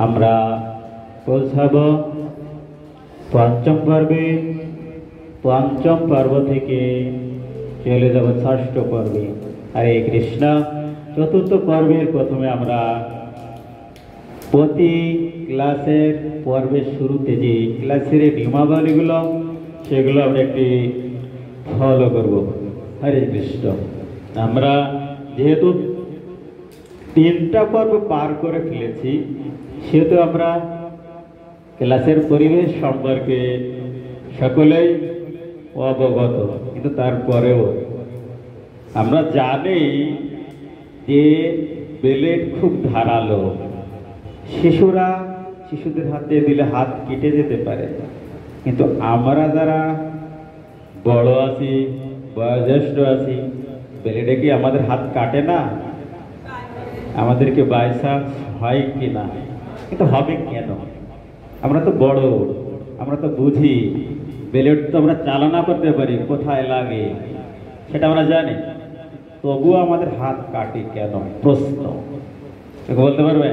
আমরা পৌঁছাবো পঞ্চম পর্বে। পঞ্চম পর্ব থেকে চলে যাব ষষ্ঠ পর্বে। হরে কৃষ্ণ। চতুর্থ পর্বের প্রথমে আমরা প্রতি ক্লাসের পর্বের শুরুতে যে ক্লাসের নিয়মাবলীগুলো সেগুলো আমরা একটি ফলো করব। হরে কৃষ্ণ। আমরা যেহেতু 3টা পর্ব পার করে ফেলেছি সেহেতু আমরা ক্লাসের পরিবেশ সম্পর্কে সকলেই অবগত, কিন্তু তারপরেও আমরা জানি যে ব্লেড খুব ধারালো। শিশুদের হাতে দিলে হাত কেটে যেতে পারে, কিন্তু আমরা যারা বড় আছি, বয়োজ্যেষ্ঠ আছি, ব্লেডে কি আমাদের হাত কাটে না? আমাদেরকে বাই চান্স হয় কি না? কিন্তু হবে কেন? আমরা তো বড়, আমরা তো বুঝি, ব্লেড তো আমরা চালনা করতে পারি, কোথায় লাগে সেটা আমরা জানি, তবুও আমাদের হাত কাটে কেন? প্রশ্ন বলতে পারবে?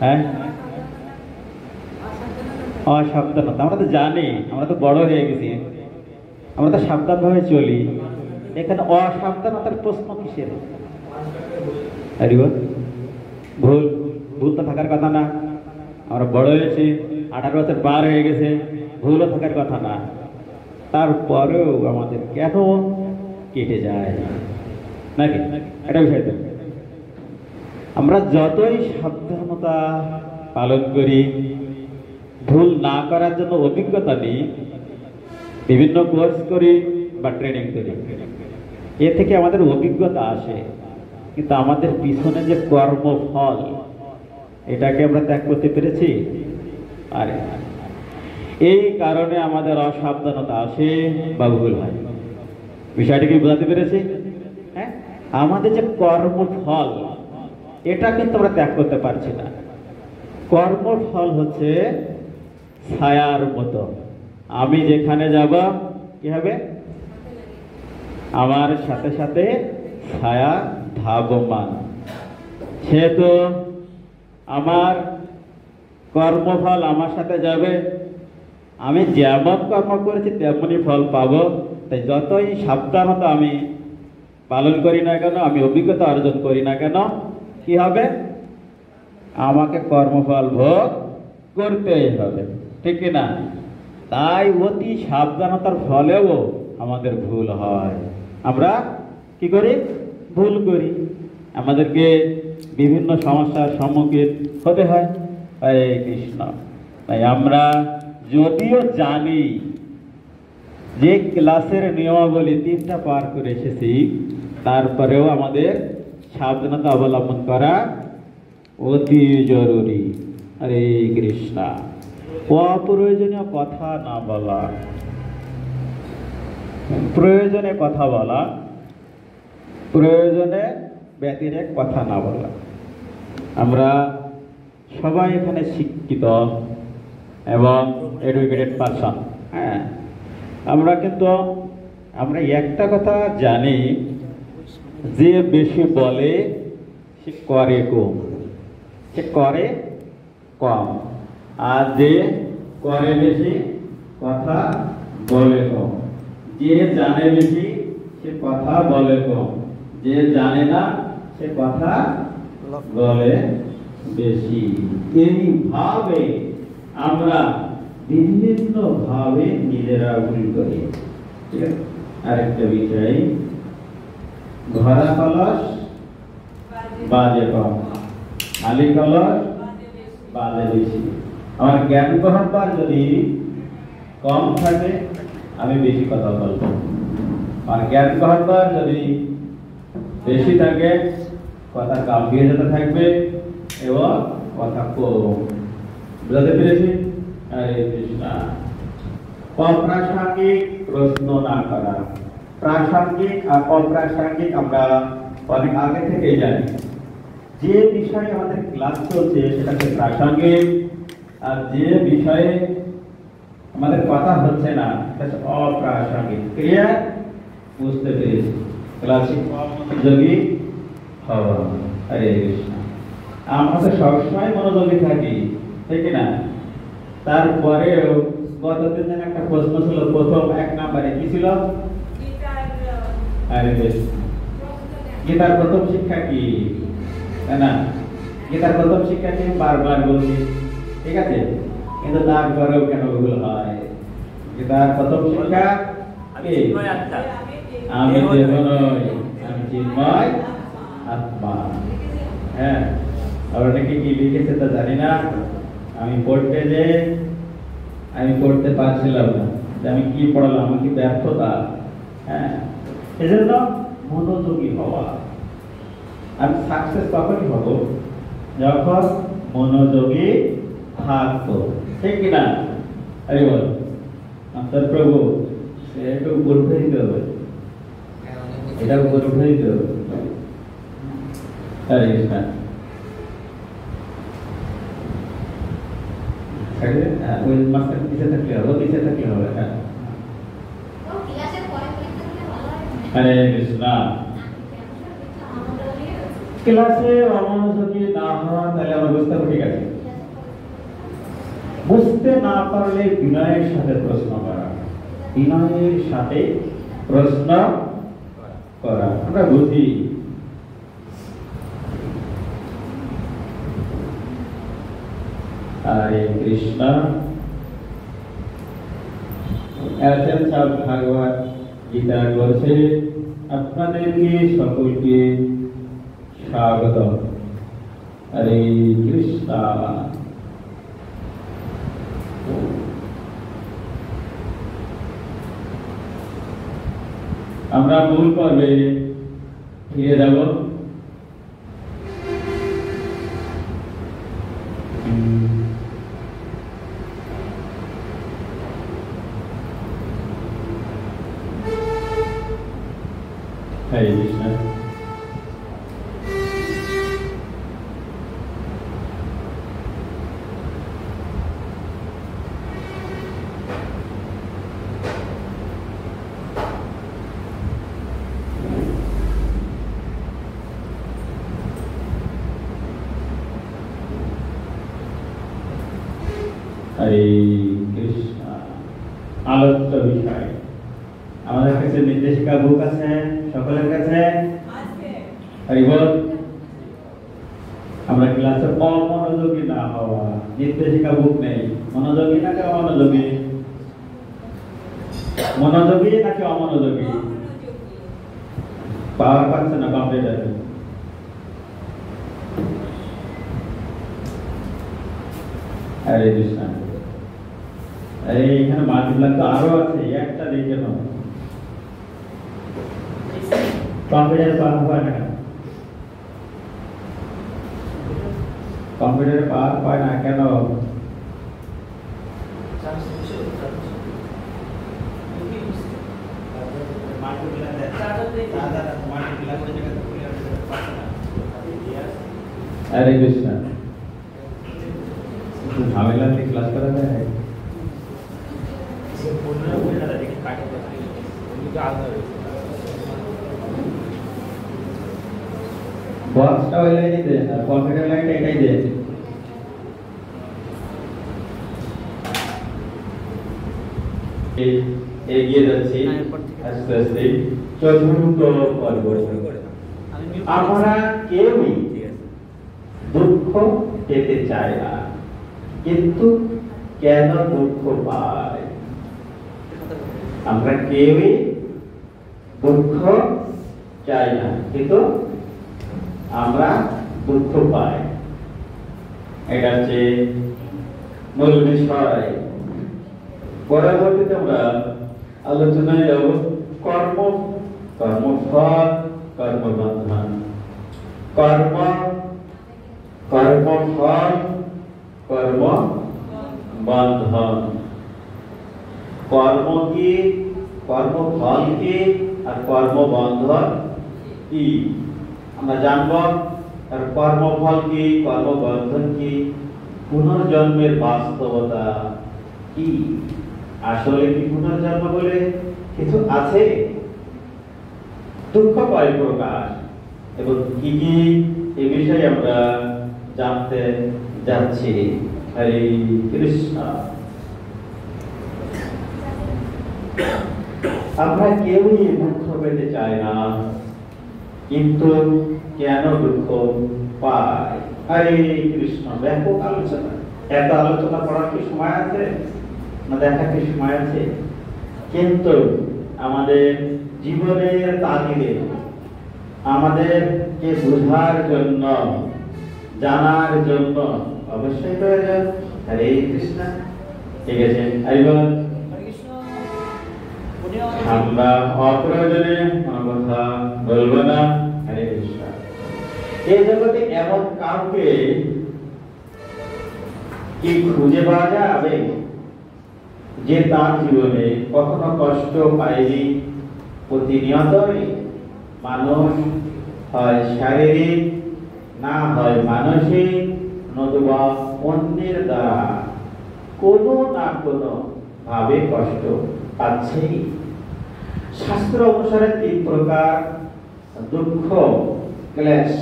হ্যাঁ, অসাবধানতা। আমরা তো জানি, আমরা তো বড় হয়ে গেছি, আমরা তো সাবধানভাবে চলি, এখানে অসাবধানতার প্রশ্ন কিসের? ভুল ভুল তো থাকার কথা না। আমরা বড় হয়েছি, 18 বছর পার হয়ে গেছে, ভুলও থাকার কথা না, তারপরেও আমাদের কেন কেটে যায় নাকি? এটা বিষয় তো আমরা যতই সাবধানতা পালন করি, ভুল না করার জন্য অভিজ্ঞতা নিই, বিভিন্ন কোর্স করি বা ট্রেনিং করি, এ থেকে আমাদের অভিজ্ঞতা আসে, কিন্তু আমাদের পিছনে যে কর্মফল এটাকে আমরা ত্যাগ করতে পেরেছি? আরে এই কারণে আমাদের অসাবধানতা আসে বা ভুল হয়। বিষয়টি কি বোঝাতে পেরেছি? হ্যাঁ, আমাদের যে কর্মফল এটা কিন্তু আমরা ত্যাগ করতে পারছি না। কর্মফল হচ্ছে ছায়ার মতো, আমি যেখানে যাব কি হবে? আমার সাথে সাথে ছায়া ধাবমান। সেহেতু আমার কর্মফল আমার সাথে যাবে, আমি যেমন কর্ম করেছি তেমনই ফল পাবো। তাই যতই সাবধানতা আমি পালন করি না কেন, আমি অভিজ্ঞতা অর্জন করি না কেন, কি হবে? আমাকে কর্মফল ভোগ করতেই হবে, ঠিক না? তাই অতি সাবধানতার ফলেও আমাদের ভুল হয়। আমরা কি করি? ভুল করি, আমাদেরকে বিভিন্ন সমস্যার সম্মুখীন হতে হয়। হরে কৃষ্ণ। তাই আমরা যদিও জানি যে ক্লাসের নিয়মাবলী 3টা পার করে এসেছি, তারপরেও আমাদের সাবধানতা অবলম্বন করা অতি জরুরি। হরে কৃষ্ণ। অপ্রয়োজনীয় কথা না বলা, প্রয়োজনে কথা বলা, প্রয়োজনে ব্যতিরেক কথা না বলা। আমরা সবাই এখানে শিক্ষিত এবং এডুকেটেড পারসন। হ্যাঁ, আমরা কিন্তু আমরা একটা কথা জানি, যে বেশি বলে সে করে কম, সে করে কম, আর যে করে বেশি কথা বলে কম। যে জানে বেশি সে কথা বলে কম, যে জানে না সে কথা বলে বেশি। এইভাবে আমরা বিভিন্ন ভাবে নিজেরা ভুল করি। ঠিক আছে? আরেকটা বিষয়, ঘরা কলস বাজে কম, খালি কলস বাজে বেশি। আমার জ্ঞান গ্রহণটা যদি কম থাকে আমি বেশি কথা বলবো, আর জ্ঞান গ্রহণটা যদি বেশি থাকে কথা গাম্ভীর্যতা থাকবে এবং কথা কম। বুঝতে পেরেছি? হরে কৃষ্ণ। অপ্রাসঙ্গিক প্রশ্ন না করা। প্রাসঙ্গিক আর অপ্রাসঙ্গিক আমরা অনেক আগে থেকেই জানি। যে বিষয়ে আমাদের ক্লাস চলছে সেটা হচ্ছে প্রাসঙ্গিক, আর যে বিষয়ে আমাদের কথা হচ্ছে না সেটা হচ্ছে অপ্রাসঙ্গিক। ক্লিয়ার? বুঝতে পেরেছি? ক্লাসিক যোগী হওয়া। হরে কৃষ্ণ। আমরা তো সবসময় মনোযোগী থাকি, ঠিক না? তারপরেও গতদিন যেন একটা প্রশ্ন ছিল, প্রথম 1 নম্বরে কি ছিল? আরে বেশ, গীতার প্রথম শিক্ষা কি, তাই না? গীতার প্রথম শিক্ষা কি বারবার বলছি, ঠিক আছে? কিন্তু তারপরেও কেন ভুল হয়? গীতার প্রথম শিক্ষা কি? আমি দেহ নই, আমি চিন্ময় আত্মা। হ্যাঁ, আর অনেকে কি লিখেছে তা জানি না। আমি পড়তে পারছিলাম না, যে আমি কি পড়ালাম, আমি কি ব্যর্থতা। হ্যাঁ, এজন্য মনোযোগী হওয়া। আমি সাকসেস তখনই হব যখন মনোযোগী থাকবো, ঠিক কিনা? আরে বল আপনার প্রভু এটা উপর উঠে দিতে হবে, এটা উপর উঠে দিতে হবে। হরে কৃষ্ণ। ওই মাস্টার পিছিয়ে থাকলে হবে, পিছিয়ে থাকলে হবে। হ্যাঁ, হরে কৃষ্ণ। ক্লাসে অমনোযোগী না হওয়া, তাহলে আমরা বুঝতে পারি, ঠিক আছে? বুঝতে না পারলে বিনয়ের সাথে প্রশ্ন করা, বিনয়ের সাথে প্রশ্ন করা। আমরা বুঝি হরে কৃষ্ণ। এখন সব ভাগবত গীতা করছে, আপনাদেরকে সকলকে স্বাগত। হরে কৃষ্ণ। আমরা মূল পর্বে ফিরে যাব। হরে কৃষ্ণ। হরে কৃষ্ণ। আলোচ্য বিষয় আমাদের কাছে নির্দেশিকা বুক আছে, সকলের কাছে হরি বল। আমরা ক্লাসে অমনোযোগী না হওয়া, নির্দেশিকা বুক নেই। মনোযোগী নাকি অমনোযোগী? মনোযোগী নাকি অমনোযোগী? পাওয়ার পাচ্ছে না কম্পিউটারে। হরে কৃষ্ণ। এইখানে মাল্টিপ্লাই তো আরো আছে, একটা দেখে নাও। কম্পিউটারে পাওয়ার পায় না, কম্পিউটারে পাওয়ার পায় না কেন? হরে কৃষ্ণ। ঝামেলা দিয়ে ক্লাস করা যায়। বক্সটা ওই লাইনে দেন আর কম্পিউটার লাইনটা এটাই দেন। এগিয়ে যাচ্ছি আস্তে আস্তে চতুর্থ পর্ব। আমরা কেউই দুঃখ পেতে চাই না, কিন্তু কেন দুঃখ পাই? আমরা কেউই দুঃখ চাই না, কিন্তু আমরা দুঃখ পাই। এটা হচ্ছে মূল বিষয়। পরবর্তীতে আমরা আলোচনায় যাব কর্মফল, কর্মবন্ধন। কর্মফল, কর্মবন্ধন। কর্ম কি, কর্মফল কি, আর কর্মবন্ধন কি আমরা জানব। আর কর্মফল কি, কর্মবন্ধন কি, পুনর্জন্মের বাস্তবতা কি, আসলে কি পুনর্জন্ম বলে কিছু আছে, দুঃখ কয় প্রকার এবং কি কি, এ বিষয়ে আমরা জানতে যাচ্ছি। হরে কৃষ্ণ। আমরা কেউই দুঃখ পেতে চাই না, কিন্তু কেন দুঃখ পাই? হরে কৃষ্ণ। ব্যাপক আলোচনা। এত আলোচনা করার কি সময় আছে, না দেখার কি সময় আছে? কিন্তু আমাদের জীবনের তাগিদে, আমাদেরকে বোঝার জন্য, জানার জন্য অবশ্যই প্রয়োজন। হরে কৃষ্ণ। ঠিক আছে, আমরা অপ্রয়োজনে কোনো কথা বলবো না। হরে কৃষ্ণ। এই জগতে এমন কাউকে কি খুঁজে পাওয়া যাবে যে তার জীবনে কখনো কষ্ট পায়নি? প্রতিনিয়তই মানুষ হয় শারীরিক, না হয় মানসিক, নতুবা অন্যের দ্বারা কোনো না কোনো ভাবে কষ্ট পাচ্ছেই। শাস্ত্র অনুসারে 3 প্রকার দুঃখ ক্লেশ,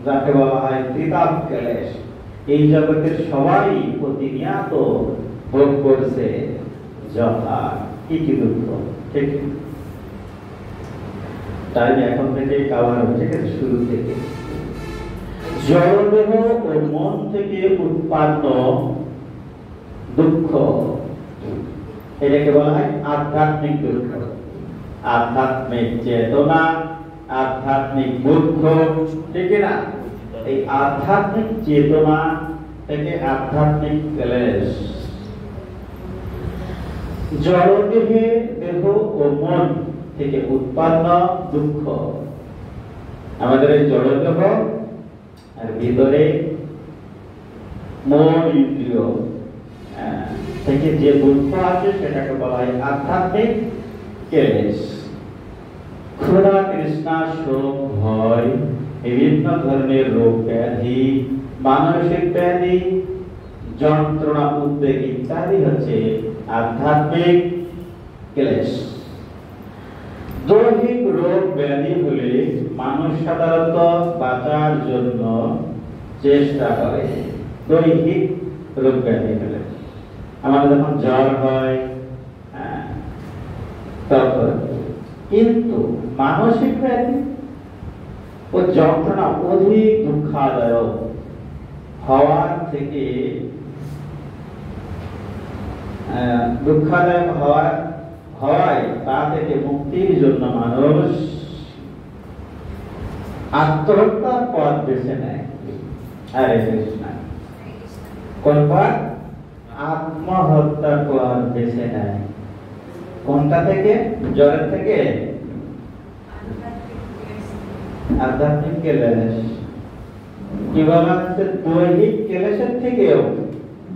যাকে বলা হয় ত্রিতাপ ক্লেশ, এই জগতের সবাই প্রতিনিয়ত ভোগ করছে। যথা কি কি দুঃখ? ঠিক, তাই এখন থেকে কাভার হচ্ছে, শুরু থেকে। জড়দেহ ও মন থেকে উৎপন্ন দুঃখ, এটাকে বলা হয় আধ্যাত্মিক দুঃখ। আধ্যাত্মিক চেতনা, আধ্যাত্মিক দুঃখ, ঠিক না? এই আধ্যাত্মিক চেতনা থেকে আধ্যাত্মিক ক্লেশ। জড়দেহে দেহ ও মন থেকে উৎপন্ন দুঃখ। আমাদের এই জড়দেহ আর ভিতরে মন ইন্দ্রিয় থেকে যে দুঃখ আছে সেটাকে বলা হয় আধ্যাত্মিক ক্লেশ। ক্ষুধা, তৃষ্ণা, শোক, ভয়, বিভিন্ন ধরনের রোগ ব্যাধি, মানসিক ব্যাধি, যন্ত্রণা, উদ্বেগ ইত্যাদি হচ্ছে আধ্যাত্মিক ক্লেশ। দৈহিক রোগ ব্যাধি হলে মানুষ সাধারণত বাঁচার জন্য চেষ্টা করে। দৈহিক রোগ ব্যাধি হলে আমাদের যখন জ্বর হয়, তখন কিন্তু মানসিক ব্যাধি ও যন্ত্রণা অধিক দুঃখদায়ক হওয়ার থেকে হওয়ায় তা থেকে মুক্তির জন্য মানুষ আত্মহত্যার পথ বেছে নেয়। হরে কৃষ্ণ। কোন পথ? আত্মহত্যার পথ বেছে নেয়। কোনটা থেকে? জ্বরের থেকে? আধ্যাত্মিক ক্লেশ। কি বলা হচ্ছে? দৈহিক ক্লেশের থেকেও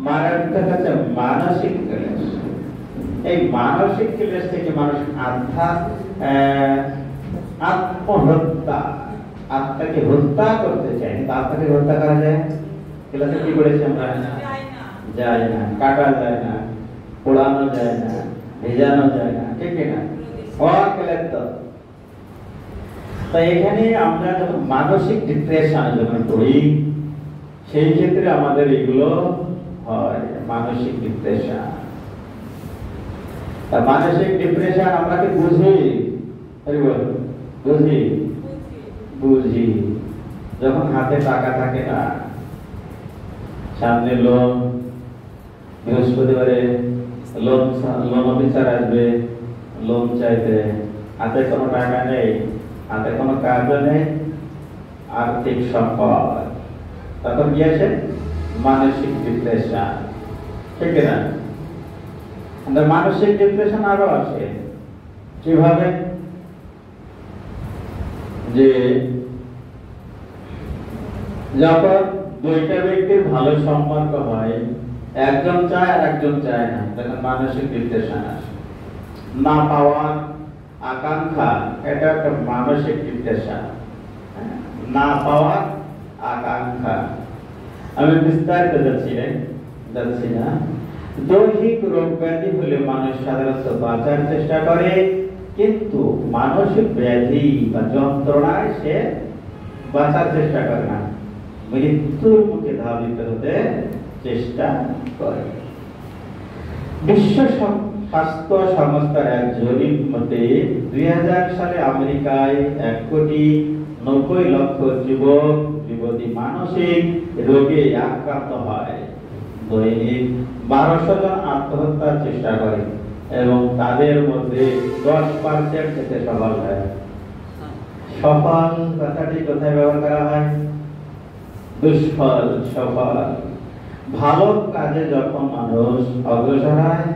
মারাত্মক হচ্ছে মানসিক ক্লেশ। এই মানসিক ক্লেশ থেকে মানুষ আত্মহত্যা, আত্মাকে হত্যা করতে চায়। কিন্তু আত্মাকে হত্যা করা যায়? ক্লাসে কি করেছি আমরা? যায় না, কাটা যায় না, পোড়ানো যায় না, ভেজানো যায় না, ঠিক না? তাই এখানে আমরা যখন মানসিক ডিপ্রেশন যখন করি, সেই ক্ষেত্রে আমাদের এগুলো হয় মানসিক ডিপ্রেশন। মানসিক ডিপ্রেশন আমরা কি বুঝি? বুঝি যখন হাতে টাকা থাকে না, সামনে লোন, বৃহস্পতিবারে লোন অফিসার আসবে লোন চাইতে, হাতে কোনো টাকা নেই, হাতে কোনো কাজও নেই, আর্থিক সংকট, তখন কি আছে? মানসিক ডিপ্রেশন, ঠিক না? মানসিক ডিপ্রেশন আরো আছে। কিভাবে? যে যখন দুইটা ব্যক্তির ভালো সম্পর্ক হয়, একজন চায় আর একজন চায় না, তখন মানসিক ডিপ্রেশন আসে। না পাওয়ার আকাঙ্ক্ষা, এটা একটা মানসিক ডিপ্রেশন। না পাওয়ার আকাঙ্ক্ষা। আমি বিস্তারিত যাচ্ছি না। দৈহিক রোগ ব্যাধি হলে মানুষ সাধারণত বাঁচার চেষ্টা করে, কিন্তু মানসিক ব্যাধি বা যন্ত্রণায় সে বাঁচার চেষ্টা করে না। মৃত্যুর মুখে ধাবিত হতে চেষ্টা করে। বিশ্ব স্বাস্থ্য সংস্থার এক জরিপ মতে 2000 সালে আমেরিকায় 1,90,00,000 যুবক যুবতী মানসিক রোগে আক্রান্ত হয়। দৈনিক 1200 জন আত্মহত্যার চেষ্টা করে এবং তাদের মধ্যে 10% ক্ষেত্রে সফল হয়। সফল কথাটি কোথায় ব্যবহার করা হয়? দুষ্ফল, সফল। ভালো কাজে যখন মানুষ অগ্রসর হয়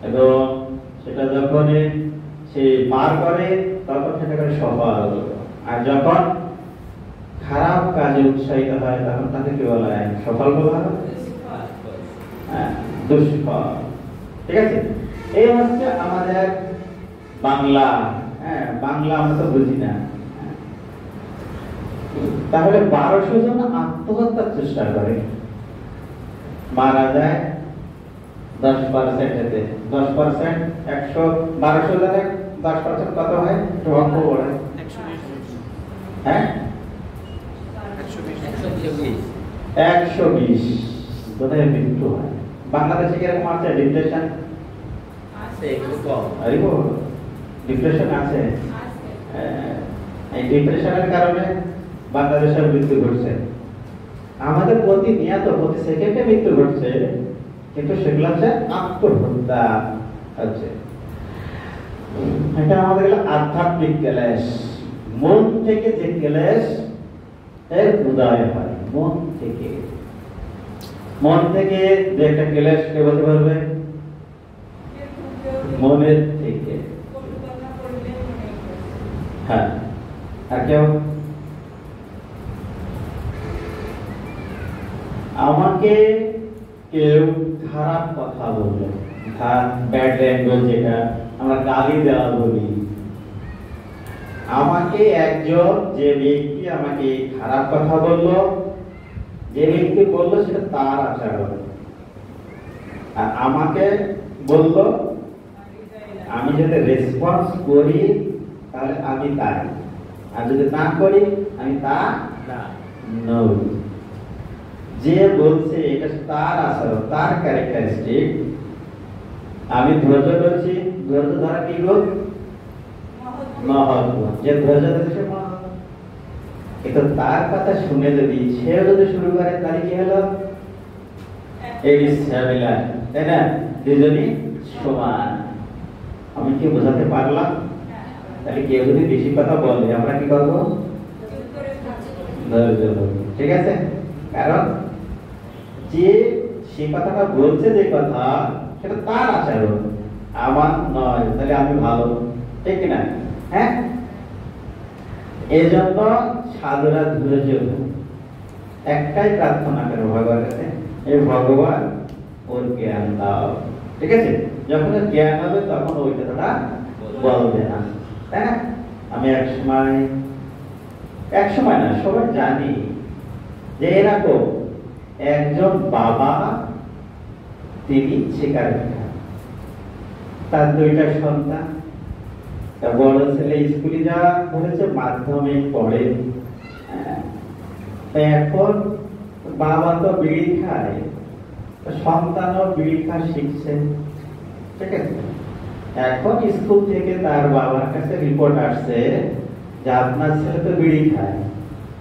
এবং সেটা যখন সে পার করে তখন সেটাকে সফল, আর যখন খারাপ কাজে উৎসাহিত হয় তখন তাকে কি বলা হয়? সফল বলা হয়, দুষ্ফল। ঠিক আছে, এই হচ্ছে আমাদের বাংলা। বাংলা আমরা তো বুঝি না। তাহলে 1200 জন আত্মহত্যার চেষ্টা করে, মারা যায় 10%। 10% 1200 জনের 10% কত হয়? অঙ্ক বলে 120 জনের মৃত্যু হয়। বাংলাদেশে কিরকম আছে ডিপ্রেশন? ডিপ্রেশন আছে। এই ডিপ্রেশনের কারণে বাংলাদেশের মৃত্যু ঘটছে। আমাদের প্রতিনিয়ত প্রতি সেকেন্ডে মৃত্যু ঘটছে, কিন্তু সেগুলো হচ্ছে আত্মহত্যা হচ্ছে। এটা আমাদের আধ্যাত্মিক ক্লেশ, মন থেকে যে ক্লেশ এর উদয় হয়। মন থেকে যে একটা ক্লেশ কে বলতে পারবে? মনের থেকে। হ্যাঁ, আর কেউ? আমাকে কেউ খারাপ কথা বললো, ব্যাড ল্যাঙ্গুয়েজ, যেটা আমরা গালি দেওয়া বলি, আমাকে একজন যে ব্যক্তি আমাকে খারাপ কথা বললো, যে ব্যক্তি বললো সেটা তার আচরণ, আর আমাকে বললো আমি যদি রেসপন্স করি তাহলে আমি তাই, আর যদি না করি আমি তা নই। যে বলছে এটা তার আচরণ, তার ক্যারেক্টারিস্টিক। আমি ধৈর্য ধরছি, ধৈর্য ধরা কি লোক? মহৎ। যে ধৈর্য ধরেছে মহৎ। কিন্তু তার কথা শুনে যদি সেও যদি শুরু করে তাহলে কি হলো? এই ঝামেলা, তাই না? দুজনই সমান। আমি কি বোঝাতে পারলাম? তাহলে কেউ যদি বেশি কথা বলে আমরা কি করবো? ধৈর্য ধরবো। ঠিক আছে, কারণ যে সে কথাটা বলছে, যে কথা সেটা তার আচরণ, আমার নয়, তাহলে আমি ভালো, ঠিক কিনা? হ্যাঁ, এই জন্য সাধুরা ধৈর্য একটাই প্রার্থনা করে ভগবানের কাছে, এই ভগবান ওর জ্ঞান দাও। ঠিক আছে, যখন জ্ঞান হবে তখন ওই কথাটা বলবে না, তাই না? আমি এক সময় না, সবাই জানি যে এরকম একজন বাবা, তিনি শিক্ষার্থী, তার 2টা সন্তান। বড় ছেলে স্কুলে যাওয়া হয়েছে, মাধ্যমিক পড়ে। এখন বাবা তো বিড়ি খায়, সন্তানও বিড়ি খাওয়া শিখছে। ঠিক আছে, এখন স্কুল থেকে তার বাবার কাছে রিপোর্ট আসছে যে আপনার ছেলে তো বিড়ি খায়।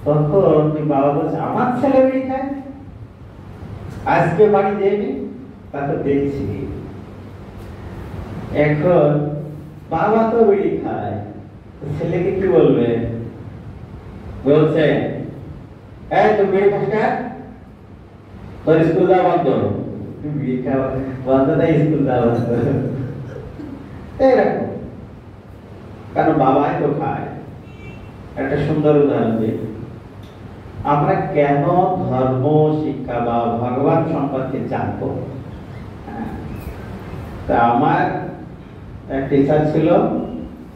তখন বাবা বলছে আমার ছেলে বিড়ি খায়, আজকে বাড়ি যায়নি, তা তো দেখছি। এখন বাবা তো বিড়ি খায়, ছেলেকে কি বলবে? বলছে তুমি বিড়ি খাস না, তোর স্কুল যাওয়া বন্ধ। বিড়ি খাওয়া বন্ধ, তাই স্কুল যাওয়া বন্ধ। এইরকম, কারণ বাবাই তো খায়। একটা সুন্দর উদাহরণ দিই। আমরা কেন ধর্ম শিক্ষা বা ভগবান সম্পর্কে জানবো? তা আমার এক টিচার ছিল,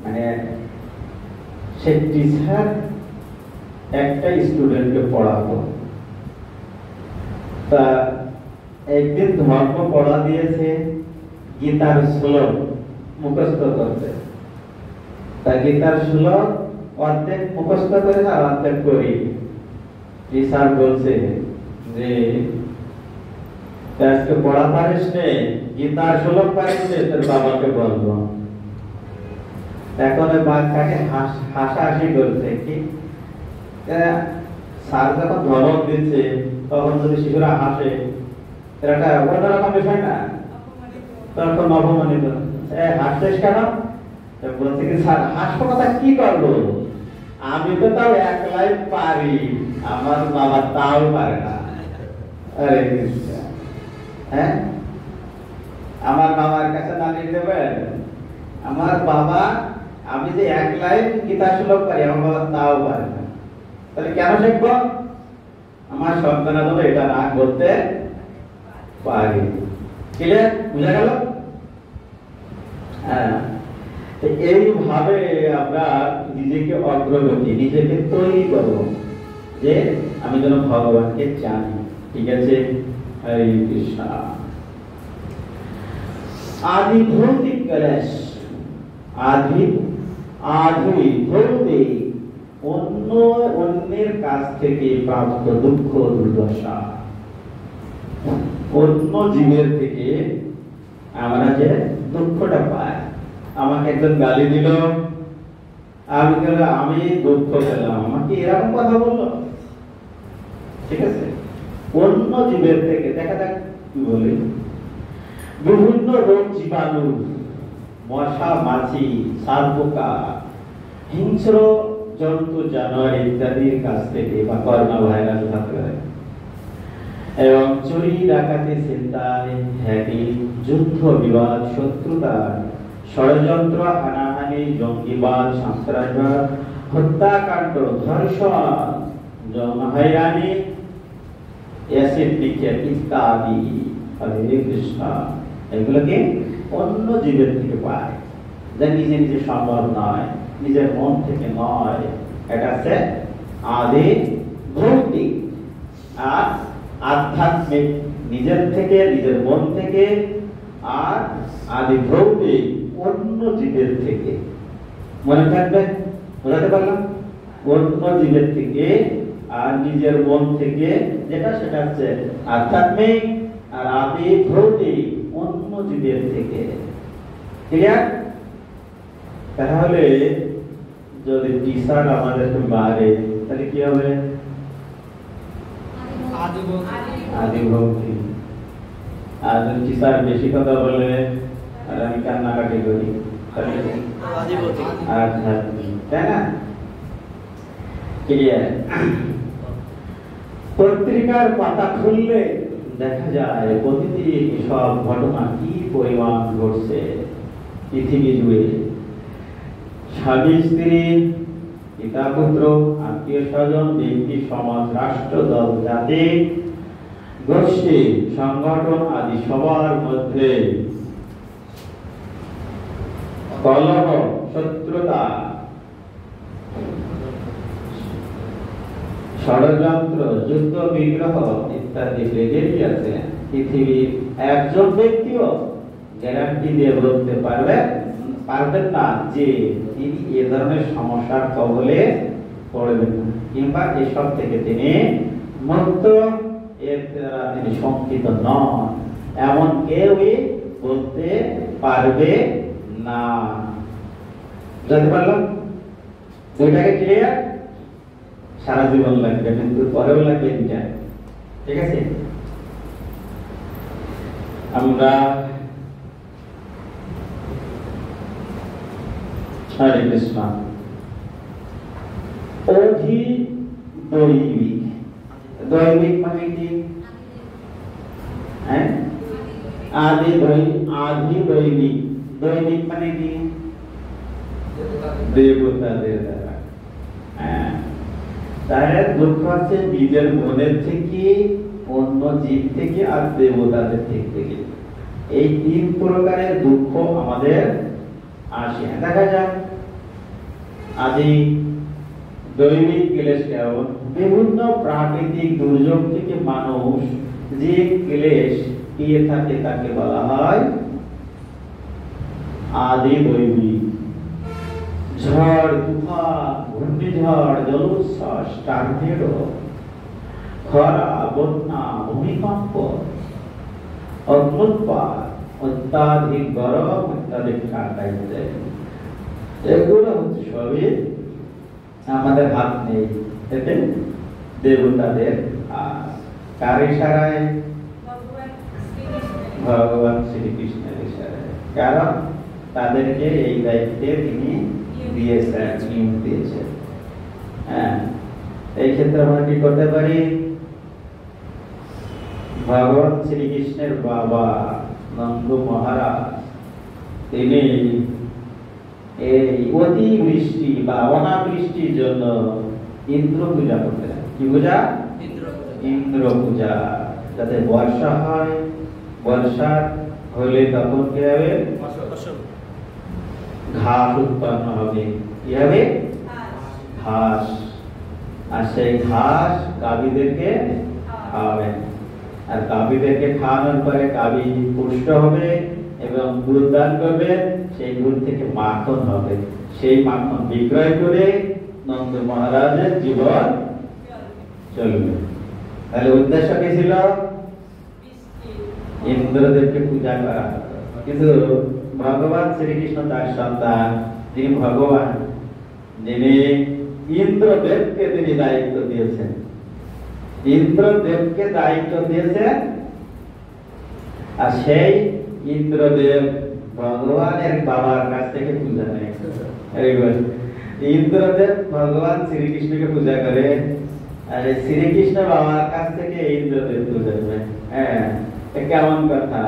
মানে সে টিচার একটা স্টুডেন্টকে পড়াতো। তা একদিন ধর্ম পড়া দিয়েছে, গীতার শ্লোক মুখস্থ করতে। তা গীতার শ্লোক অর্ধেক মুখস্থ করে আর অর্ধেক করি। टीचर বলছে যে আজকে পড়া পারিস নে, গীতার শ্লোক পারিস নে, তোর বাবাকে বলবো। এখন ওই বাচ্চাকে হাসাহাসি করছে কি, স্যার যখন ধমক দিচ্ছে তখন যদি শিশুরা হাসে, এটা একটা অন্যরকম বিষয় না, তখন অপমানিত। হাসছিস কেন? বলছে কি স্যার হাসবো কথা কি করবো, আমি তো তাও একলাই পারি, আমার বাবা তাও পারে না। আরে হ্যাঁ, আমার বাবার কাছে নালিশ দেবেন? আমার বাবা, আমি যে একলাই গীতা শ্লোক পারি, আমার বাবা তাও পারে না, তাহলে কেন শিখবো? আমার সন্তান তো এটা না করতে পারি। ক্লিয়ার? বুঝা গেল? হ্যাঁ, এইভাবে আমরা নিজেকে অগ্রগতি, নিজেকে তৈরি করবো যে আমি যেন ভগবানকে জানি। ঠিক আছে? হরে কৃষ্ণ। আদি ভৌতিক ক্লেশ, আদি ভৌতিক অন্যের কাছ থেকে প্রাপ্ত দুঃখ দুর্দশা, অন্য জীবের থেকে আমরা যে দুঃখটা পাই। আমাকে একজন গালি দিল, আমি দুঃখ পেলাম, আমাকে এরকম কথা বললো। ঠিক আছে? অন্য জীবের থেকে দেখা যাক কি বলে। বিভিন্ন রোগ জীবাণু, মশা মাছি, সাপ পোকা, হিংস্র জন্তু জানোয়ার ইত্যাদির কাছ থেকে বা করোনা ভাইরাস থাকতে পারে, এবং চুরি ডাকাতি ছিনতাই হ্যাকিং যুদ্ধ বিবাদ শত্রুতা ষড়যন্ত্র হানাহানি জঙ্গিবাদ সন্ত্রাসবাদ হত্যাকাণ্ড ধর্ষণ যৌন হয়রানি অ্যাসিড নিক্ষেপ ইত্যাদি। হরে কৃষ্ণ। এগুলোকে অন্য জীবের থেকে পায়, যা নিজে নিজে সম্ভব নয়, নিজের মন থেকে নয়। এটা হচ্ছে আদি ভৌতিক। আর আধ্যাত্মিক নিজের থেকে, নিজের মন থেকে। আর আদি ভৌতিক অন্য জীবের থেকে। মনে থাকবে? বোঝাতে পারলাম? অন্য জীবের থেকে আর নিজের মন থেকে, যেটা সেটা হচ্ছে আধ্যাত্মিক। আর আদি ভৌতিক অন্য জীবের থেকে। ক্লিয়ার? তাহলে যদি টিচার আমাদেরকে মারে তাহলে কি হবে? আদি ভৌতিক। আর যদি টিচার বেশি কথা বলে আর আমি কান্নাকাটি করি তাহলে আধ্যাত্মিক। তাই না? ক্লিয়ার? পত্রিকার পাতা খুললে দেখা যায় প্রতিদিন সব ঘটনা কি পরিমাণ ঘটছে পৃথিবী জুড়ে। স্বামী স্ত্রী, পিতা পুত্র, আত্মীয় স্বজন, ব্যক্তি সমাজ, রাষ্ট্র, দল, জাতি, গোষ্ঠী, সংগঠন আদি সবার মধ্যে কলহ, শত্রুতা, ষড়যন্ত্র, যুদ্ধ বিগ্রহ ইত্যাদি লেগেই আছে। পৃথিবীর একজন ব্যক্তিও গ্যারান্টি দিয়ে বলতে পারবেন না যে তিনি এ ধরনের সমস্যার কবলে পড়বেন না, কিংবা এসব থেকে তিনি মুক্ত, এর দ্বারা তিনি শঙ্কিত নন, এমন কেউই বলতে পারবে না। জানতে পারলাম? দুইটাকে ক্লিয়ার? সারা জীবন লাগবে, কিন্তু পরেও লাগবে এটা। ঠিক আছে? আমরা হরে কৃষ্ণ। অধিদৈবিক, দৈবিক মানে কি? আদি দৈবিক। দৈবিক মানে কি? দেবতাদের দ্বারা। তাহলে দুঃখ হচ্ছে নিজের মনের থেকে, অন্য জীব থেকে, আর দেবতাদের থেকে। এই তিন প্রকারের দুঃখ আমাদের আসে। দেখা যাক আদি দৈবিক ক্লেশ কেমন। বিভিন্ন প্রাকৃতিক দুর্যোগ থেকে মানুষ যে ক্লেশ পেয়ে থাকে তাকে বলা হয় আদি দৈবিক। ঝড়, তুফান, ঘূর্ণিঝড়, জলোচ্ছ্বাস, টর্নেডো, খরা, বন্যা, ভূমিকম্প, অগ্নুৎপাত, অত্যাধিক গরম, অত্যাধিক ঠান্ডা ইত্যাদি, এগুলো হচ্ছে সবই আমাদের হাত নেই। এতে দেবতাদের কার ইশারায়? ভগবান শ্রীকৃষ্ণের ইশারায়। কারণ তাদেরকে এই দায়িত্বে তিনি দিয়েছেন, নিয়োগ দিয়েছেন। হ্যাঁ, এই ক্ষেত্রে আমরা কি করতে পারি? ভগবান শ্রীকৃষ্ণের বাবা নন্দ মহারাজ তিনি এই অতিবৃষ্টি বা অনাবৃষ্টির জন্য ইন্দ্র পূজা করতেন। কি পূজা? ইন্দ্র পূজা, যাতে বর্ষা হয়। বর্ষা হলে তখন কি হবে? ঘাস উৎপন্ন হবে। কি হবে? ঘাস। আর সেই ঘাস গাভীদেরকে খাওয়াবেন। আর গাভীদেরকে খাওয়ানোর পরে গাভী পুষ্ট হবে এবং দুধ দান করবে। সেই দুধ থেকে মাখন হবে। সেই মাখন বিক্রয় করে নন্দ মহারাজের জীবন চলবে। তাহলে উদ্দেশ্য কি ছিল? ইন্দ্রদেবকে পূজা করা। কিন্তু ভগবান শ্রীকৃষ্ণ তার সন্তান, যিনি ভগবান, যিনি ইন্দ্রদেবকে তিনি দায়িত্ব দিয়েছেন। ইন্দ্রদেবকে দায়িত্ব দিয়েছেন। আর সেই ইন্দ্রদেব ভগবানের বাবার কাছ থেকে পূজা নেয়। ইন্দ্রদেব ভগবান শ্রীকৃষ্ণকে পূজা করে, আর শ্রীকৃষ্ণ বাবার কাছ থেকে ইন্দ্রদেব পূজা করে। হ্যাঁ, কেমন কথা?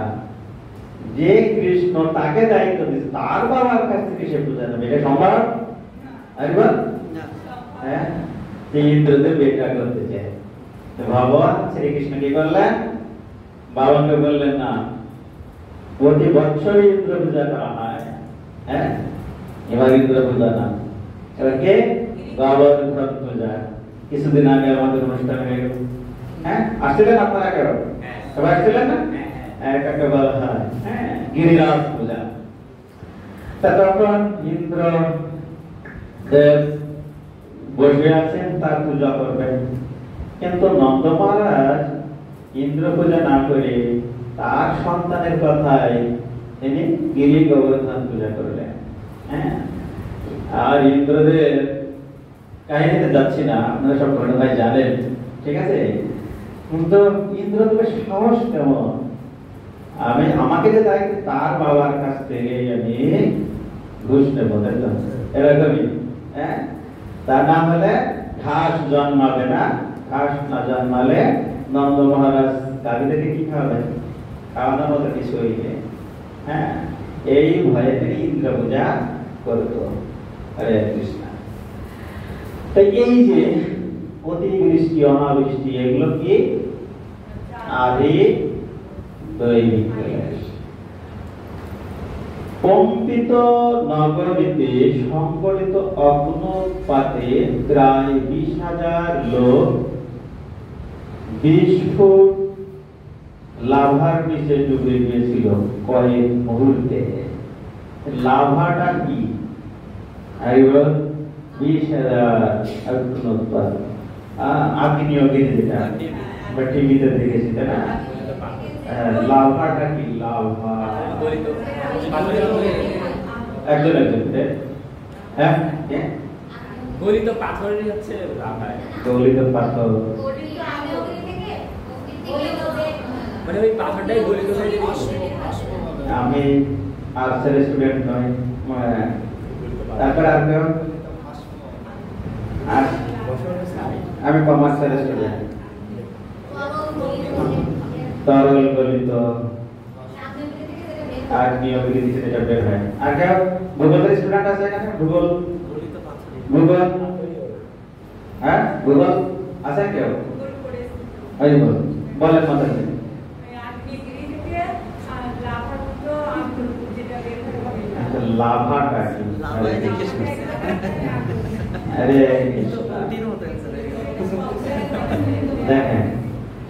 যে কৃষ্ণ তাকে দায়িত্ব দিচ্ছে, তার বাবার কাছ থেকে সে পূজা নেবে, এটা সম্ভব? হ্যাঁ, ইন্দ্রদেব এটা করতে চায়। ভগবান শ্রীকৃষ্ণ কি করলেন? বাবাকে বললেন না, প্রতি বছরই ইন্দ্র পূজা করা হয়। হ্যাঁ, এবার ইন্দ্র পূজা না, এবার কে? বাবার পূজা। কিছুদিন আগে আমাদের অনুষ্ঠান হয়ে গেল। হ্যাঁ, আসছিলেন আপনারা? কেউ সবাই আসছিলেন না? একটা বলা হয় হ্যাঁ গিরিরাজ পূজা। তখন ইন্দ্র দেব বসে আছেন, তার পূজা করবেন। কিন্তু নন্দ মহারাজ ইন্দ্র পূজা না করে তার সন্তানের কথায় তিনি গিরি গোবর্ধন পূজা করলেন। হ্যাঁ, আর ইন্দ্রদেব, কাহিনীতে যাচ্ছি না, আপনারা সব ঘটনায় জানেন, ঠিক আছে? কিন্তু ইন্দ্রদেবের সাহস কেমন? আমাকে যে দায়িত্ব, তার বাবার কাছ থেকে আমি ঘুষ নেব, এরকমই। হ্যাঁ, তার নাম হলে ঘাস জন্মাবে না। ঘাস না জন্মালে নন্দ মহারাজ গাভীদেরকে কি খাওয়াবেন? খাওয়ানোর মতো কিছুই নেই। হ্যাঁ, এই ভয়ে তিনি ইন্দ্র পূজা করত। হরে কৃষ্ণ। তাই এই যে অতিবৃষ্টি, অনাবৃষ্টি, এগুলো কি? আদি দৈবিক। কম্পিত নগরীতে সংঘটিত অগ্নুৎপাতে প্রায় 20,000 লোক 20 ফুট লাভার নিচে ডুবে গিয়েছিল কয়েক মুহূর্তে। লাভাটা কি? 20,000 অগ্নুৎপাত। আগ্নেয়গিরি, যেটা আমরা টিভিতে দেখেছি, তাই না? লাভাটা কি? লাভা একজন হ্যাঁ, গলিত পাথরই হচ্ছে লাভা। গলিত পাথর মানে ওই পাথরটাই গলিত হয়ে যায়। আমি আর্টসের স্টুডেন্ট নই। তারপর আর কেউ? আমি কমার্সের স্টুডেন্ট। তরল গলিত আগ্নেয়গিরি থেকে যেটা বের হয়। আর কেউ ভূগোলের স্টুডেন্ট আছে এখানে? ভূগোল হ্যাঁ, ভূগোল আছে কেউ? বলেন মাথা থেকে। লাভাটা কি? আরে দেখেন,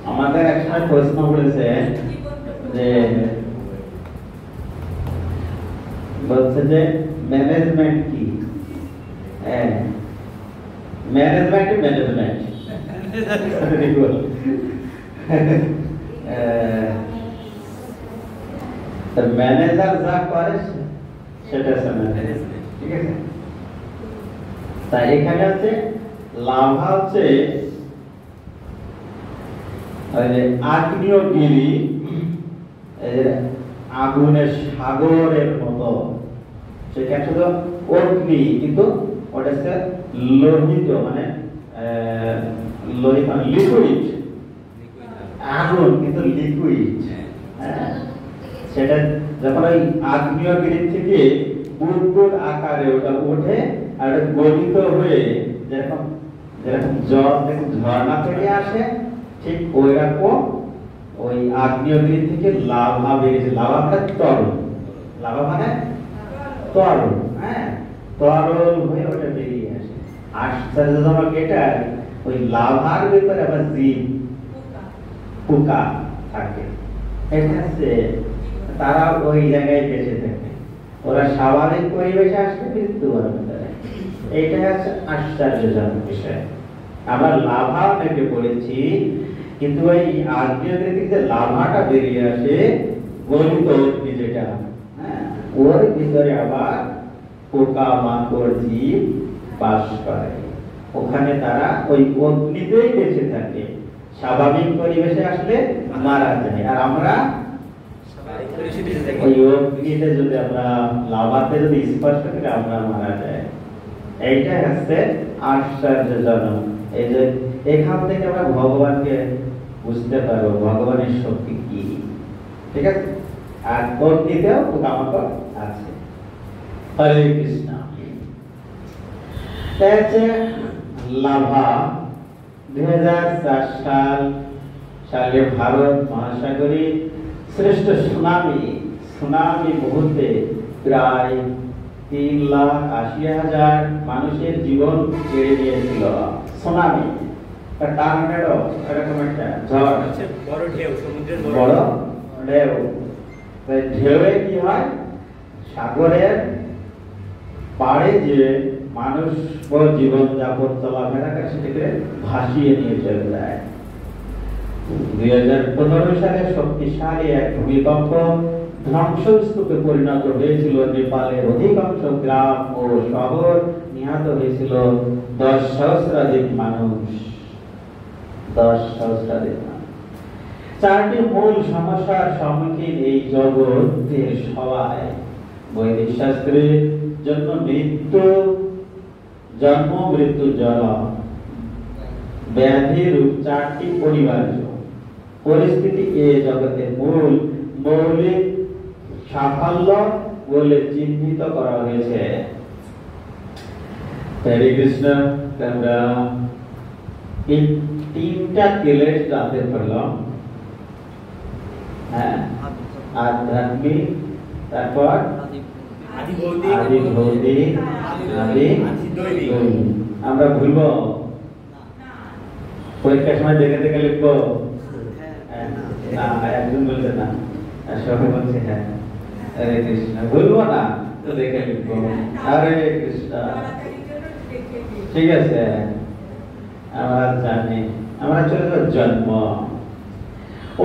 আমাদের একটা প্রশ্ন করেছে যে বলছে যে ম্যানেজমেন্ট কি? ম্যানেজমেন্ট ম্যানেজার যা করে সেটা ম্যানেজার, ঠিক আছে। তাই এখানে হচ্ছে লাভা হচ্ছে আগ্নেয়গিরি, আগুনের সাগরের মতো। সেখানে শুধু অগ্নি, কিন্তু ওটা হচ্ছে লোহিত, মানে লোহিত মানে লিকুইড, আগুন কিন্তু লিকুইড। সেটা যখন ওই আগ্নেয়গিরি থেকে বুদবুদ আকারে ওটা ওঠে আর ওটা গলিত হয়ে যেরকম যেরকম জল দেখুন ঝর্ণা থেকে আসে, ঠিক ওই রকম ওই আগ্নেয়গিরি থেকে লাভা বেরিয়েছে। লাভা মানে তরল, লাভা মানে তরল, হ্যাঁ, তরল হয়ে ওটা বেরিয়ে আসে। আশ্চর্যজনক এটা, ওই লাভার ভিতরে আবার জীব পোকা থাকে। এটা হচ্ছে তারা ওই জায়গায় বেঁচে থাকে, ওরা স্বাভাবিক পরিবেশে আসলে মৃত্যু বরণ করে। এইটা হচ্ছে আশ্চর্যজনক বিষয়। আবার লাভা অনেকে পড়েছি, কিন্তু ওই আগ্নেয়গিরি থেকে যে লাভাটা বেরিয়ে আসে গলিত অগ্নি যেটা, হ্যাঁ, ওর ভিতরে আবার পোকা মাকড় জীব বাস করে। ওখানে তারা ওই অগ্নিতেই বেঁচে থাকে, স্বাভাবিক পরিবেশে আসলে মারা যায়। আর আমরা ওই অগ্নিতে যদি আমরা লাভাতে যদি স্পর্শ করি আমরা মারা যায়। এইটা হচ্ছে আশ্চর্যজনক। এই যে এখান থেকে আমরা ভগবানকে বুঝতে পারবো, ভগবানের শক্তি কি, ঠিক আছে। আর অগ্নিতেও পোকামাকড় আছে। হরে কৃষ্ণ। লাভা 2004 সালে ভারত মহাসাগরে শ্রেষ্ঠ সুনামি মুহূর্তে প্রায় 3,80,000 মানুষের জীবন কেড়ে নিয়েছিল। সুনামি, টার্নেডো, এরকম একটা ঝড়, বড় ঢেউ, সমুদ্রের বড় ঢেউ। ঢেউয়ে কি হয়, সাগরের পাড়ে যে মানুষ জীবন যাপন চলাফেরা করে সেটাকে ভাসিয়ে নিয়ে চলে যায়। 2015 সালে শক্তিশালী এক ভূমিকম্প ধ্বংসস্তূপে পরিণত হয়েছিল নেপালের অধিকাংশ গ্রাম ও শহর, নিহত হয়েছিল 10 সহস্রাধিক মানুষ। 10 সহস্রাধিক মানুষ। 4টি মূল সমস্যার সম্মুখীন এই জগতের সবাই। বৈদিক শাস্ত্রের জন্য মৃত্যু, জন্ম মৃত্যু জনম, ব্যাধি রূপ 4টি অনিবার্য পরিস্থিতি এ জগতের মূল মৌলিক সাফল্য বলে চিহ্নিত করা হয়েছে। হরে কৃষ্ণ। আমরা এই 3টা কেলেস জানতে পারলাম, হ্যাঁ, আধ্যাত্মিক, তারপর আদি ভৌতিক, আদি দৈবিক। আমরা ভুলবো? পরীক্ষার সময় দেখে দেখে লিখবো? না, একজন বলছে না, সবাই বলছে হ্যাঁ। হরে কৃষ্ণ। ভুলবো না তো দেখে লিখবো। হরে কৃষ্ণ। ঠিক আছে, আমরা জানি। আমরা চলে যাব জন্ম।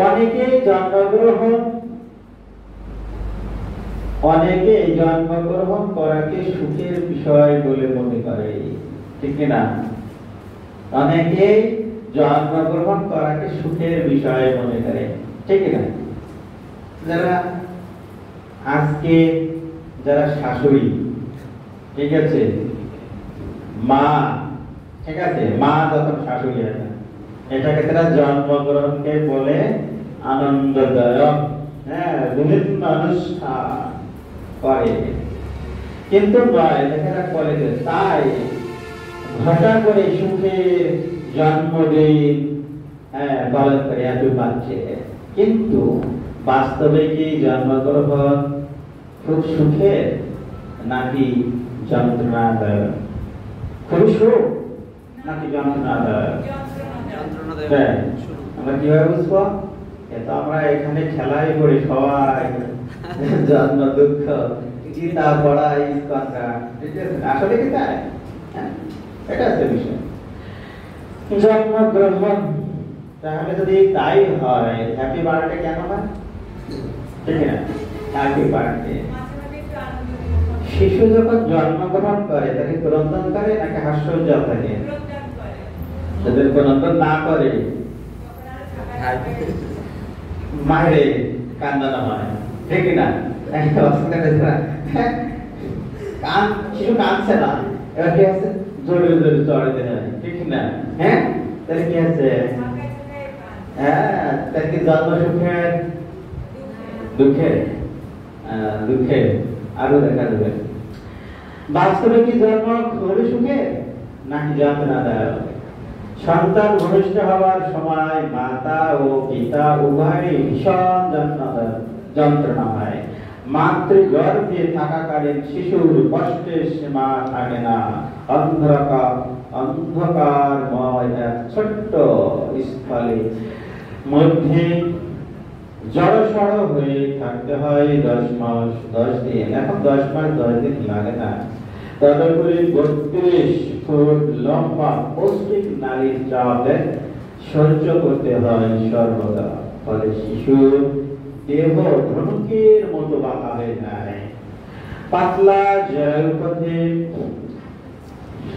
অনেকেই জন্মগ্রহণ করাকে সুখের বিষয় বলে মনে করে, ঠিক না? অনেকেই জন্মগ্রহণ করাকে সুখের বিষয় মনে করে, ঠিক না? যারা আজকে যারা শাশুড়ি, ঠিক আছে, মা, ঠিক আছে, মা যখন শাশুড়ি হয় না, এটাকে তারা জন্মগ্রহণকে বলে আনন্দদায়ক, হ্যাঁ, বিভিন্ন অনুষ্ঠান করে। কিন্তু নয়, লেখাটা করে তাই ঘটা করে সুখে জন্মদিন, হ্যাঁ, পালন করে এত পাচ্ছে। কিন্তু বাস্তবে কি জন্মগ্রহণ খুব সুখে নাকি যন্ত্রণাদায়ক? খুব সুখ নাকি যন্ত্রণাদায়ক? আমরা কিভাবে বুঝবো? এটা আমরা এখানে খেলাই করি সবাই, জন্ম দুঃখ, গীতা পড়া, ইস্কনটা, আসলে কি তাই? এটা হচ্ছে বিষয়। জন্মগ্রহণ তাহলে যদি তাই হয় হ্যাপি বার্থডে কেন হয়? ঠিক না? Happy birthday. শিশু যখন জন্মগ্রহণ করে তাকে ক্রন্দন করে নাকি হাস্যোজ্জ্বল থাকে? যদি ক্রন্দন না করে মায়েরে কান্দানো হয়, ঠিক না? শিশু কাঁদছে না, এবার কি আছে? জোরে জোরে চড়াইতে হয়, ঠিক না? হ্যাঁ, তাহলে কি আছে? হ্যাঁ, তার কি জন্ম সুখের দুঃখের? দুঃখের আরো দেখা যাবে। বাস্তবে কি জন্ম খুবই সুখের নাকি যন্ত্রণাদায়ক? সন্তান ভূমিষ্ঠ হওয়ার সময় মাতা ও পিতা উভয়ই ভীষণ যন্ত্রণা হয়। মাতৃগর্ভে থাকাকালীন শিশুর কষ্টের সীমা থাকে না। অন্ধকারময় এক ছোট্ট স্থলে মধ্যে জড়সড় হয়ে থাকতে হয় 10 মাস 10 দিন। এখন 10 মাস 10 দিন লাগে না। তদুপরি 32 ফুট লম্বা পৌষ্টিক নালীর চাপে সহ্য করতে হয় সর্বদা। ফলে শিশুর দেহ ধনুকের মতো বাঁকা হয়ে যায়। পাতলা জরায়ুপথে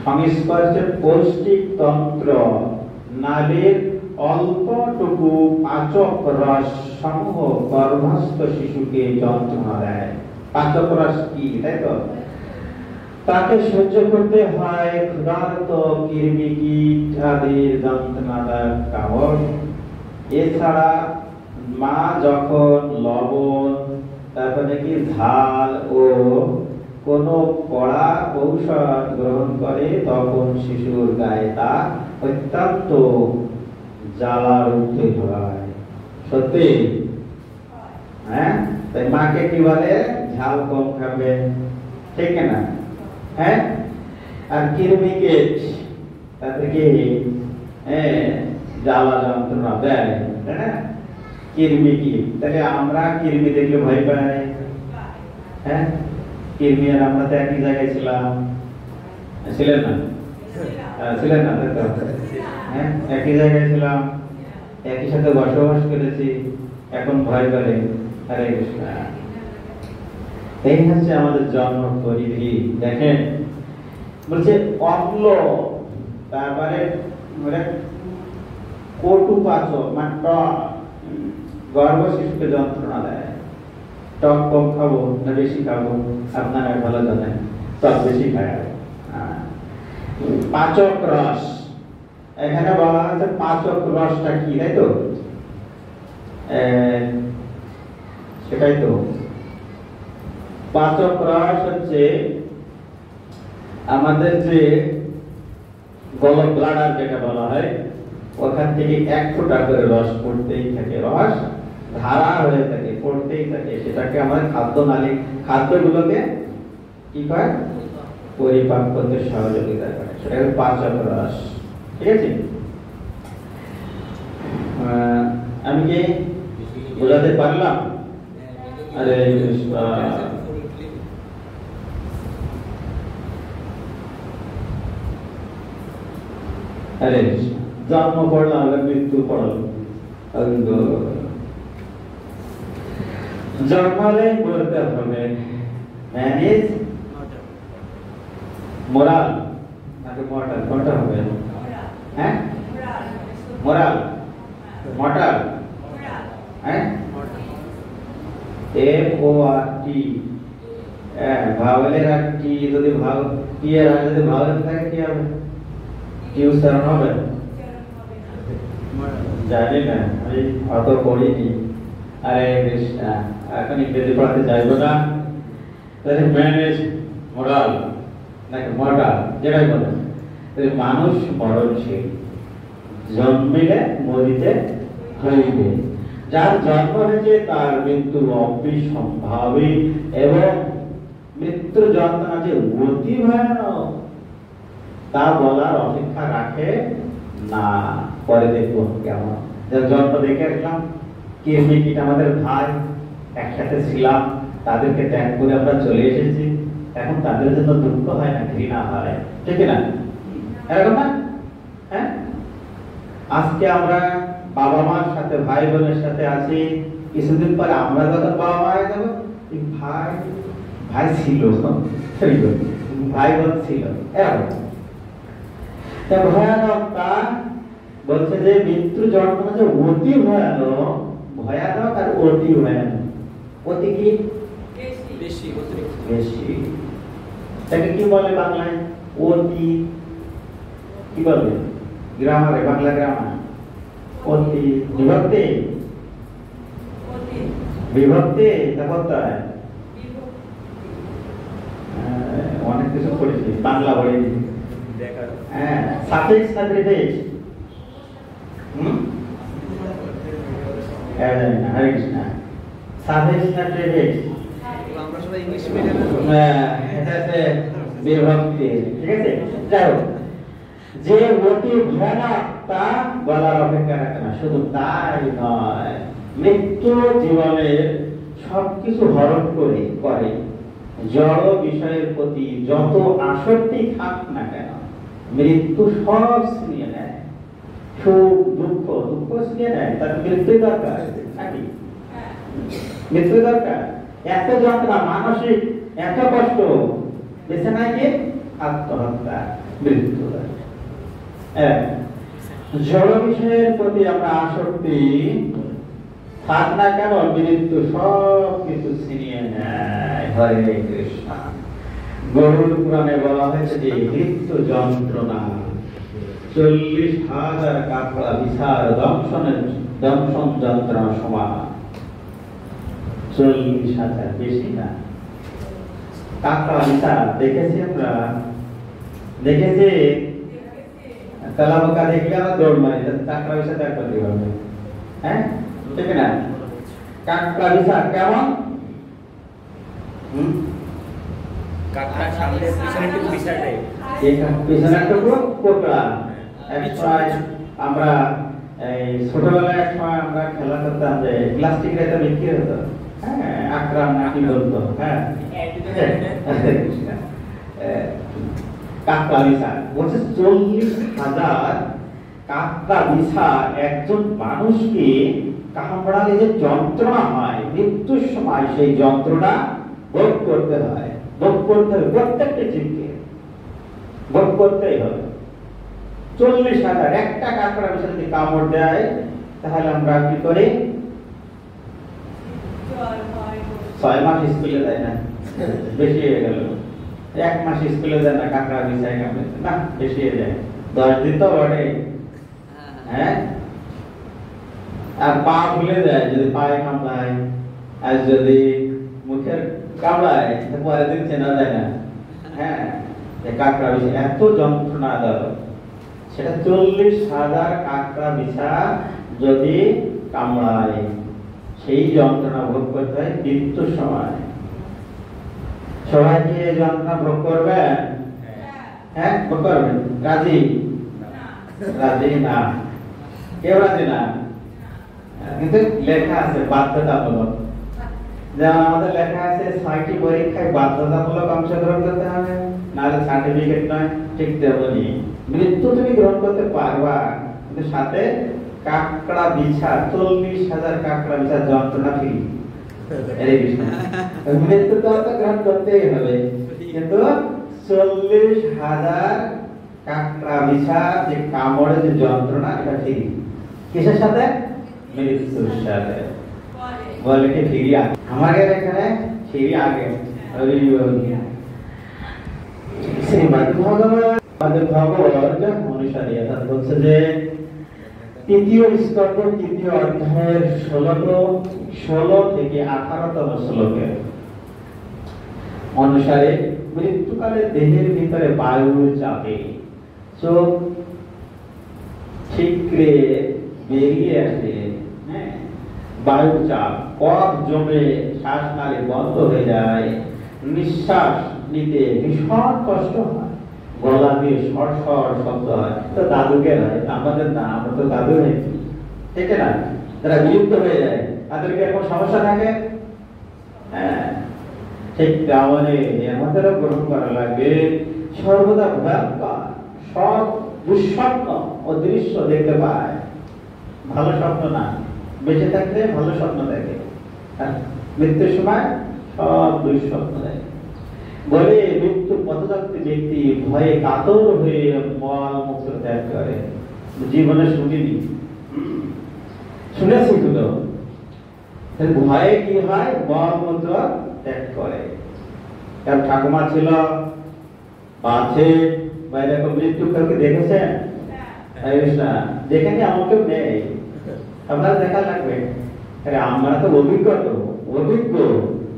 সংস্পর্শে পৌষ্টিক তন্ত্র নালীর অল্পটুকু পাচক রস সমূহ গর্ভস্থ শিশুকে যন্ত্রণা দেয়। পাচক রস কি, তাই তো? তাকে সহ্য করতে হয় ক্ষুধার্ত কৃমি কীট আদির যন্ত্রণাদায়ক কামড়। এছাড়া মা যখন লবণ, তারপরে কি ঝাল ও কোনো কড়া ঔষধ গ্রহণ করে তখন শিশুর গায়ে তা অত্যন্ত জ্বালার উঠে হয়। সত্যি? হ্যাঁ, তাই মাকে কি বলে? ঝাল কম খাবে, ঠিক না? হ্যাঁ, আর কৃমিকীট তাতে কি জ্বালা যন্ত্রণা দেয়, তাই না? কৃমিকীট, তাহলে আমরা কৃমি দেখলে ভয় পাই। হ্যাঁ, কৃমি আর আমরা তো একই জায়গায় ছিলাম, ছিলেন না? ছিলেন না, তাই তো? হ্যাঁ, একই জায়গায় ছিলাম, একই সাথে বসবাস করেছি, এখন ভয় করে। হরে কৃষ্ণ। এই হচ্ছে আমাদের জন্ম পরিধি। দেখেন বলছে অম্ল, তারপরে কটু পাচক, মানে টক। গর্ভ শিশুকে যন্ত্রণা দেয়। টক কম খাবো না বেশি খাবো? আপনারা ভালো জানেন, টক বেশি খায়। পাচক রস, এখানে বলা হচ্ছে পাচক রসটা কি, তাই তো? সেটাই তো পাচক রস হচ্ছে আমাদের যে গল ব্লাডার যেটা বলা হয়, ওখান থেকে 1 ফোঁটা করে রস পড়তেই থাকে, রস ধারা হয়ে থাকে, পড়তেই থাকে। সেটাকে আমাদের খাদ্য নালী, খাদ্যগুলোকে কি করে পরিপাক করতে সহযোগিতা করে, সেটাকে পাচক রস। ঠিক আছে? আমি কি বোঝাতে পারলাম? আরে আরে জন্ম পড়লাম, মৃত্যু পড়লাম। জন্মালে করতে হবে ম্যানেজ মোরাল নাকি মর্টাল, কোনটা হবে? হ্যাঁ, মোরাল, মর্টাল। হ্যাঁ, MORT, ভাওয়েলের আর টি যদি টি এর আগে যদি ভাওয়েল থাকে কি হবে? টিউশন হবে? জানি না, আমি অত পড়িনি। আরে কৃষ্ণ, এখন ইংরেজি পড়াতে চাইবো না। তাহলে ম্যানেজ মোরাল নাকি মর্টাল, যেটাই বলে। মানুষ মরণশীল, জন্মিলে মরিতে হইবে। যার জন্ম হয়েছে তার মৃত্যু অবিসম্ভাবী, এবং মৃত্যুর যন্ত্রণা যে অতি ভয়ানক তা বলার অপেক্ষা রাখে না। পরে দেখবো কেমন। জন্ম দেখে আসলাম, কৃমিকীট আমাদের ভাই, একসাথে ছিলাম, তাদেরকে ত্যাগ করে আমরা চলে এসেছি। এখন তাদের জন্য দুঃখ হয় না, ঘৃণা হয়, ঠিক না? এরকম না? হ্যাঁ, আজকে আমরা বাবা মার সাথে ভাই বোনের সাথে আছি, কিছুদিন পরে আমরা যখন বাবা মা হয়ে যাবো, এই ভাই ভাই ছিল, ভাই বোন ছিল, এরকম ভয়ানকটা বলছে যে মৃত্যু যন্ত্রণা যে অতি ভয়ানক, ভয়ানক আর অতি ভয়ানক। অতি কি? বেশি, অতিরিক্ত। বেশি। তাকে কি বলে বাংলায়? অতি কি বলে গ্রামারে, বাংলা গ্রামার? অতি বিভক্তি, বিভক্তি তা বলতে হয়। অনেক কিছু পড়েছি, বাংলা পড়ে দেখা হ্যাঁ, সাফিক্স না প্রিফিক্স? হরে কৃষ্ণ। সাফিক্স না প্রিফিক্স? আমরা সবাই ইংলিশ মিডিয়ামে হ্যাঁ, এটা হচ্ছে বিভক্তি। ঠিক আছে, যাই হোক, যে অতি ভয়ানক তা বলার অপেক্ষা রাখে না। শুধু তাই নয়, মৃত্যু জীবনের সবকিছু হরণ করে জড় বিষয়ের প্রতি যত আসক্তি থাক না কেন, মৃত্যু সব ছিনিয়ে নেয়। সুখ দুঃখ, দুঃখ ছিনিয়ে নেয়। তার মৃত্যু দরকার নাকি? মৃত্যু দরকার। এত যন্ত্রণা, মানসিক এত কষ্ট, বেছে নাই কি আত্মহত্যা, মৃত্যু। জড় বিষয়ের প্রতি আমরা আসক্তি থাক না কেন, মৃত্যু সব কিছু ছিনিয়ে নেয়। হরে কৃষ্ণ। গরুর পুরাণে বলা হয়েছে যে মৃত্যু যন্ত্রণা 40,000 কাকড়া বিছার দংশন যন্ত্রণা সমান। 40,000, বেশি না। কাকড়া বিছা দেখেছি আমরা, দেখেছি। তেলাপোকা দেখলে আমরা দৌড় মারি, কাকড়া বিছা দেখ করতে পারবে। হ্যাঁ, ঠিক না? কাকড়া বিছা কেমন? কাকড়া সামনে পিছনে একটু বিছায় টাইপ। এই পিছনে একটা কোকড়া। একসময় আমরা এই ছোটবেলায় একসময় আমরা খেলা করতাম যে প্লাস্টিক রেখে বিক্রি হতো। হ্যাঁ, আকরাম নাকি বলতো। হ্যাঁ, কাকড়া বিছা বলছে 40,000 কাকড়া বিছা একজন মানুষকে কামড়ালে যে যন্ত্রণা হয় মৃত্যুর সময়, সেই যন্ত্রণা ভোগ করতে হয়। ভোগ করতে হবে, প্রত্যেকটা জীবকে ভোগ করতেই হবে। 40,000 একটা কাকড়া বিছা যদি কামড় দেয়, তাহলে আমরা কি করি? 6 মাস স্কুলে যায় না, বেশি হয়ে গেল। 1 মাস স্কুলে যায় না, কাকড়া বিছায় কামড়ে না, বেশি হয়ে যায়। 10 দিন তো বটে। হ্যাঁ, আর পা ভুলে যায় যদি পায়ে কামড়ায়, আর যদি মুখের কামড়ায় পরের দিন চেনা যায় না। হ্যাঁ, কাকড়া বিছা এত যন্ত্রণাদায়ক। সেটা 40,000 কাকড়া বিছা যদি কামড়ায়, সেই যন্ত্রণা ভোগ করতে হয় মৃত্যুর সময়। সবাই কি এই যন্ত্রণা ভোগ করবেন? হ্যাঁ, ভোগ করবেন? রাজি? রাজি না, কেউ রাজি না। কিন্তু লেখা আছে বাধ্যতামূলক। যেমন আমাদের লেখা আছে 6টি পরীক্ষায় বাধ্যতামূলক অংশগ্রহণ করতে হবে, নাহলে সার্টিফিকেট নয়। ঠিক তেমনি মৃত্যু তুমি গ্রহণ করতে পারবা, কিন্তু সাথে কাকড়া বিছা 40,000 কাকড়া বিছা যন্ত্রণা ফ্রি। মৃত্যু তো গ্রহণ করতেই হবে, কিন্তু 40,000 কাকড়া বিছা যে কামড়ে যে যন্ত্রণা, এটা ফ্রি। কিসের সাথে? মৃত্যুর সাথে। বলে কি ফ্রি? আমাদের এখানে ফ্রি আগে। শ্রীমদ ভগবত অনুসারী অর্থাৎ বলছে যে 3য় স্কন্ধ 3য় অধ্যায়ের 16 থেকে 18তম শ্লোকে অনুসারে মৃত্যুকালে দেহের ভিতরে বায়ুর চাপে চোখ ঠিকরে বেরিয়ে আসে। হ্যাঁ, বায়ুর চাপ, কফ জমে শ্বাসনালী বন্ধ হয়ে যায়, নিঃশ্বাস নিতে ভীষণ কষ্ট হয়, গলা দিয়ে সরসর শব্দ হয়। তো দাদুকে হয়, আমাদের না, আমরা তো দাদু হয়েছি, ঠিক না? যারা বিলুপ্ত হয়ে যায় তাদেরকে এরকম সমস্যা থাকে। হ্যাঁ, ঠিক তেমনি আমাদেরও গ্রহণ করা লাগবে। সর্বদা ভয়ঙ্কর সব দুঃস্বপ্ন ও দৃশ্য দেখতে পায়। ভালো স্বপ্ন না, বেঁচে থাকলে ভালো স্বপ্ন দেখে, আর মৃত্যুর সময় সব দুঃস্বপ্ন দেখে। বলে মৃত্যু পথযাত্রী ব্যক্তি ভয়ে কাতর হয়ে মল মূত্র ত্যাগ করে। জীবনে শুনিনি, শুনেছি শুধু, ভয়ে কি হয়, মল মূত্র ত্যাগ করে। কারণ ঠাকুমা ছিল বাঁচে বা এরকম মৃত্যু কাউকে দেখেছেন? দেখেনি, আমাকেও নেই, আপনারা দেখা লাগবে। আরে আমরা তো অভিজ্ঞ, অভিজ্ঞ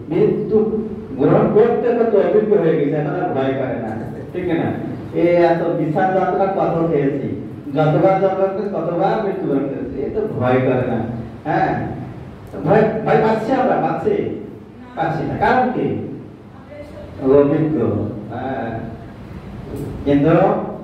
মৃত্যু গ্রহণ করতে করতে অভিজ্ঞ হয়ে গেছে, এখন আর ভয় করে না, ঠিক না? এত বিশাল যাত্রা কত খেয়েছি, যতবার কতবার মৃত্যুবরণ করেছি, এ তো ভয় করে না। হ্যাঁ, ভয় ভয় পাচ্ছি আমরা, পাচ্ছি না, কারণ কি? অভিজ্ঞ। হ্যাঁ, কিন্তু